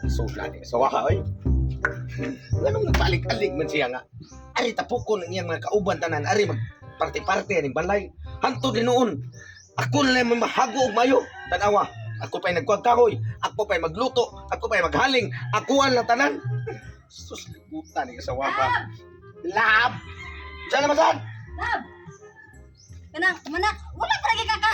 Sula ni sa waha oy. Anong nagpalig-alig man siya nga. Ari tapukon ang iyang mga kauban tanan, ari mag parte-parte ning balay. Hantod ni noon. Ako na lang mahago og mayo. Tanawa, ako pa'y nagkuwag kahoy, ako pa'y magluto, ako pa'y maghaling, ako ang latanan. Sus, libutan ni sa waha. Lab! Diyan naman saan? Lab! Kanang, manak, wala pa lagi kaka.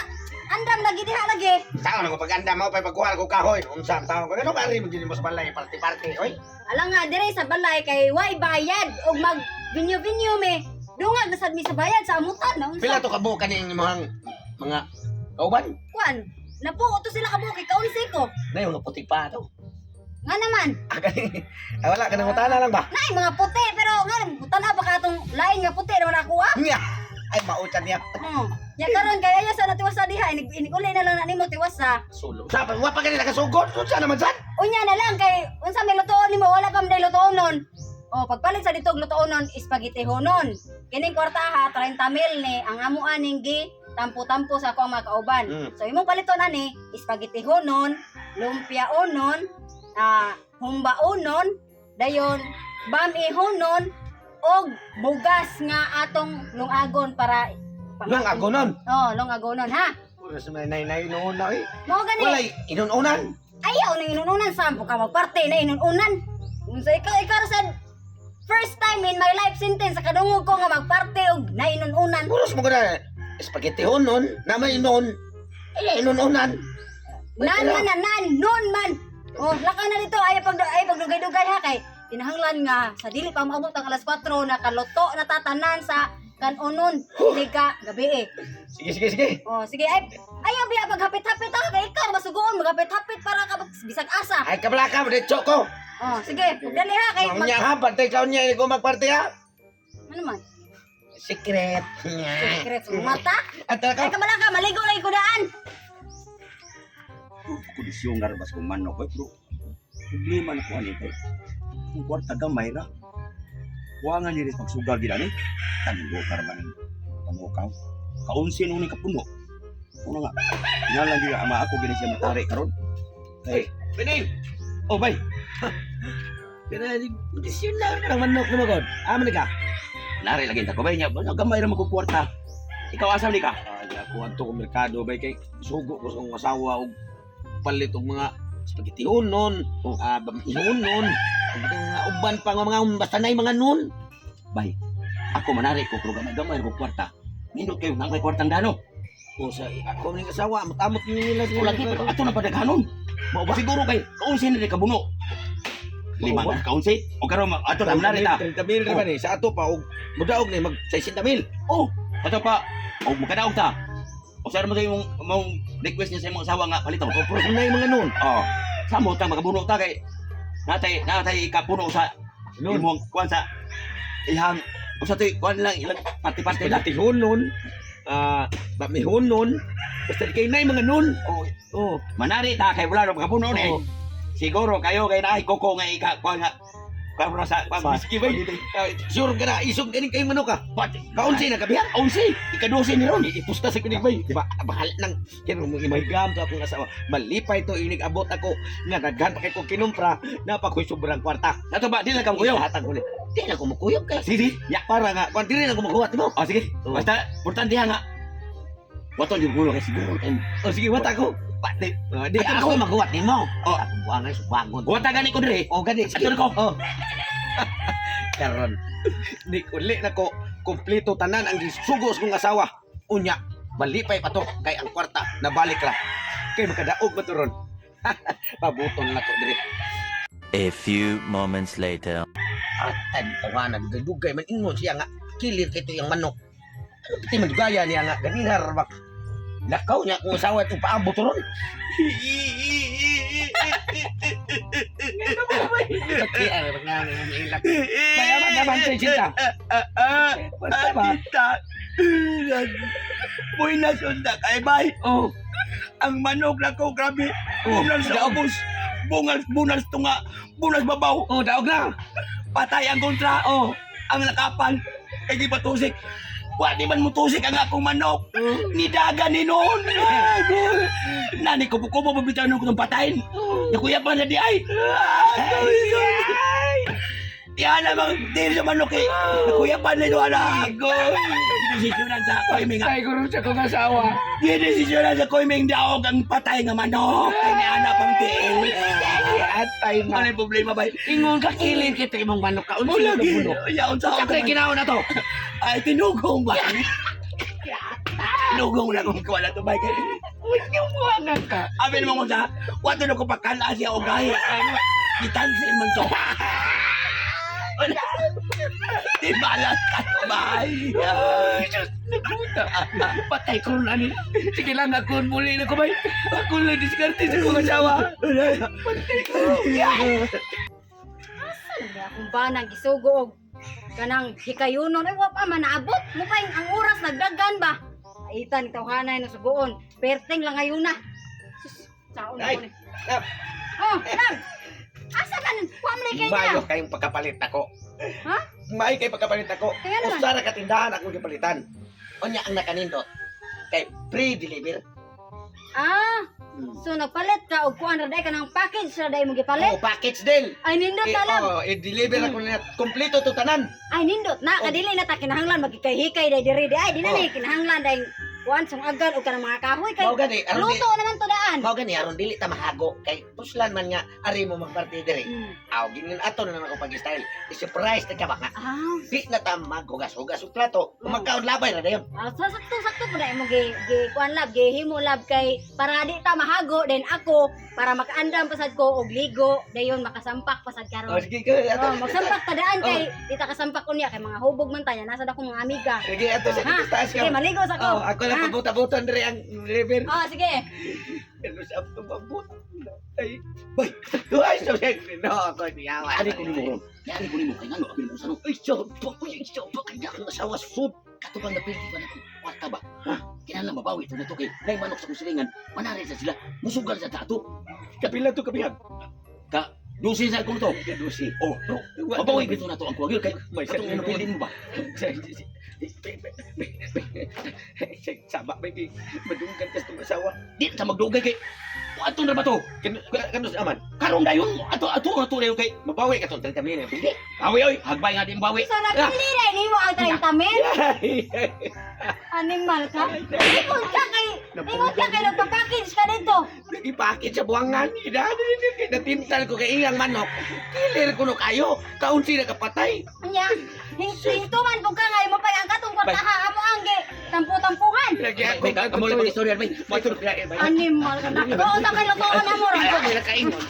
Andam lagi diha lagi. Saan ako pag-anda mo pa'y pagkuhan ko kahoy. Unsa ang tao ko. Ano ba rin mo mo sa balay, parte-parte, oy? Alang nga, dire sa balay kay way bayad o mag vinyo-vinyo me. Dungag nasad mi sa bayad sa amutan. Na unsa? Pila to kabuo kaning mga kauban? Kuan, napuo to sila kabuki, kaunsi ko. Na yung puti pa to. Nga naman, Wala ka nang utana lang ba? naay mga puti, pero nga, tanaw pa ka itong lain nga puti naman ako ah. Nya! Ay, mautan niya. Ya karon kaya ya sa natiwasa diha, inig-ulay na lang na nimo tiwasa. Sulong. Sapa, wala pa kanila kasugod. Saan naman saan? Unya na lang kay unsa may lutoon nimo wala pa may lutoon nun. Oh, pagpalit sa ditog lutoon nun, spaghetti honon. Kining kwarta ha 30 mil ni ang amo aning gi tampo-tampo sa ako ang mga kauban. So imong paliton ani spaghetti honon, lumpia onon, humba onon, dayon bami honon og bugas nga atong lungagon para Lang ako nun. Oh, lungagonon ha. Puro sa may nay noon na eh. Mao gani. Wala, inununan. Ayaw nang inununan sampo ka magparte na inununan. Unsa ikaw sa first time in my life sentence sa kadungog ko nga magparte og na inununan. Puros mo ko na. Spaghetti honon. Na may inon. Ay, inununan. Nan nun man. Oh, laka na dito ay pagdugay-dugay ha kay kinahanglan nga sa dili pa maabot ang alas 4 na kaluto na tatanan sa kanunon hindi ka gabi eh. Sige. Oh, sige ay ayaw biya paghapit-hapit ha kay ikaw masugoon maghapit-hapit para ka bisag asa. Ay, kablaka mo, dito ko. Oh, sige, dali ha kay Mamanya ha, bantay ka niya, ko magparte ha. ano man? Secret. Secret sa mata. At Ay ka. kamala ka maligo-ligo daan. Kondisyon nga rin bas kung manok eh, bro. Problema na ko ano ito. Kung kwarta gamay ra. Huwangan niya rin magsugal gila ni. Tanggo karman ng panukaw. Kaunsin nung ni kapuno. Ano nga. Ngalan juga ama ako gini siya matari karon. Hey, Pining. Oh, bay. Kaya, kondisyon na ka ng manok na magod. Aman ka. Nari lagi ta ko bay niya. Gamay ra magkukwarta. Ikaw asam ni ka. Ay, ako ato ko merkado, bay, kay sugo ko sa akong asawa og palit og mga spaghetti honon, bami honon, ang mga uban pa nga mga basta na mga nun. Bay. Ako manari ko pero gamay ko kwarta. Nindot kayo nang may kwartang dano. O sa ako ning asawa, matamot nila Ko lagi pero ato na padaghanon. Mao ba siguro kay kaunsin ni kabuno. Lima na kaunsi. O karon ato na manari ta. 30 mil ba ni sa ato pa og mudaog ni mag 60 mil. Oh, ato pa. O makadaog ta. O sa mo mong request niya sa imong asawa nga palitaw. O pero na yung mga nun. Oh, samo ta magabuno ta kay natay ikapuno sa imong kuan sa ihang usa toy kuan lang ilang parte-parte lang. Spaghetti honon, bami honon, basta kay na yung mga nun. Oh, manari ta kay wala ro magabuno ni. Oo. Siguro kayo kay naay koko nga ika kuan nga kuan sa Maski ba? Sure ka na, isog ganing kayong manok ka. Kaunsi na kabihan. Onsi, ika-12 ni ron. Ipusta sa kunig bay. Diba, bahal nang kaya mo imahigam to akong asawa. Malipay to inig abot ako nga daghan pa kay ko kinumpra na pa ko'y sobrang kwarta. Nato ba di lang ka kuyo? Hatag ko ni. Di na ko makuyog kay. Sige, Ya para nga kwan diri na ko maghuwat mo. oh sige. Oo. Basta importante nga. Wato yung gulo kay siguro. O sige, wata ko. Pati. Di Ato ako maghuwat nimo. Oh. Ako buwangan sa bangon. Wata gani ko dire. O gani Ato ko. Oh. Karon. Di uli na ko kompleto tanan ang gisugos kong asawa. Unya, malipay pa to kay ang kwarta nabalik ra. Kay makadaog ba to ron? Pabuton na ko dire. A few moments later. Atan tawanan dugay man ingon siya nga kilir kay to yang manok. Ano pati magaya niya nga ganinar bak. Lakaw niya kung asawa ito paabot ron. Pati ano nga ilak. Mayaman naman sa cinta. Basta ba? Boy na sunda kay bay. Oh, Ang manok na ko grabe. Oh, Bunas sa daog. ubos. Bunas tunga. Bunas babaw. oh daog na. Patay ang kontra. Oh, Ang nakapan. Kay gibatusik. Wa di man mutusik ang akong manok. Nidaga ni noon. Nani ko po mabitaw ko itong patayin. Nakuya pa na di ay. Yan namang dili sa manok eh. Nakuya pa na ito anak. Desisyonan sa koiming. Ay, guro sa kong asawa. Desisyonan sa koiming daog ang patay nga manok. Kinahanap ang tiil. Atay Ano yung problema ba? Ingon ka kilin kita imong manok ka. Oh, lagi. Yaon sa Sa kay ginawa na to. Ay, tinugong ba? Tinugong na kung kuha na ito ba? Yung mga ka. Amin mo sa, wato na ko pakala siya o gaya. Itansin man to. Di balas ka to ba? Patay ko na ni. Sige lang ako muli na ko bay. Ako lang diskarte sa kong asawa. Patay ko. Hindi akong banang gisugog. Kanang hikayunon. Ay, wa pa man naabot. Mupay ang oras nagdagan ba? Aitan, tawhanay no sugoon. Perteng lang ngayon na. Sus, saon Ay, ko ni. nap. Oh, lang. Asa ka nun? Pamlay kay Mayo na. kayong pagkapalit ako. Ha? May kay pagkapalit ako. Kaya naman. Usa ra ka tindahan ako gipalitan. Unya ang nakanindot. Kay pre-deliver. Ah, so nagpalit ka og kuan ra day ka ng package ra day mo gipalit. Oh, package deal. Ay nindot na lang. I-deliver ako na kompleto to tanan. Ay nindot na kadili na ta kinahanglan magkikay-hikay day diri day. Ay di na ni kinahanglan day kuan sung agad og kanang mga kahoy kay Mao gani aron luto naman to daan. Mao gani aron dili ta mahago kay puslan man nga ari mo magparty diri. Mm. Aw ginin ato na ako pag-style. I-surprise ta ka ba nga. Ah, Di na ta maghugas-hugas og plato. Kumakaon labay ra dayon. sakto mo na mo gi kuan lab gihimo lab kay para di ta mahago then ako para makaandam pasad ko og ligo dayon makasampak pasad Oh, karon. sige ka ato. Oh, magsampak ta daan kay di ta kasampak unya kay mga hubog man tanya nasa dako mga amiga. Sige ato sa Ha? taas ka. Sige, maligo sa ko. Oh, ako lang Ha? pabuta-butan diri ang deliver. Oh, sige. Ano sa to mabut. Ay, bay. Ay, so no ako niyawa. Ari ko ni mo. Ari ko ni mo. Kaya nga, abin mo sa no. Ay, so kanya ang asawa sud. Kato bang napildi ba na ko? Kwarta ba? Ha? Kinahanglan mabawi ito na to kay may manok sa kusilingan. Manari sa sila. Musugal sa tato. Kapila to kabihag. Ka, dusin sa kong to. Gadusi. Oh, mabawi bito na to ang kuwagil kay May katong napildi mo ba? Sama ba kay madunggan ka sa asawa? Di sa magdugay kay ato na ba to? Kanus aman. Karong dayon ato dayon kay Mabawi ka tong 30 million. Hindi. bawi oy, hagbay nga din bawi. So napili na nimo ang 30 mil? Animal ka? Ingon ka kay nagpa-package ka dito. Ipakit sa buwangan. Natintal ko kay iyang manok. Kilir ko no kayo. Kaunsi na kapatay. Anya, hintuman po ka nga mo pa ang katong kwartaha amo ang gi tampu-tampuhan. Lagi ako. Bay, amo lang pag istorya bay. Animal ka na. Oo, sa kay lutoon na mo ra. Ay, nakaingon.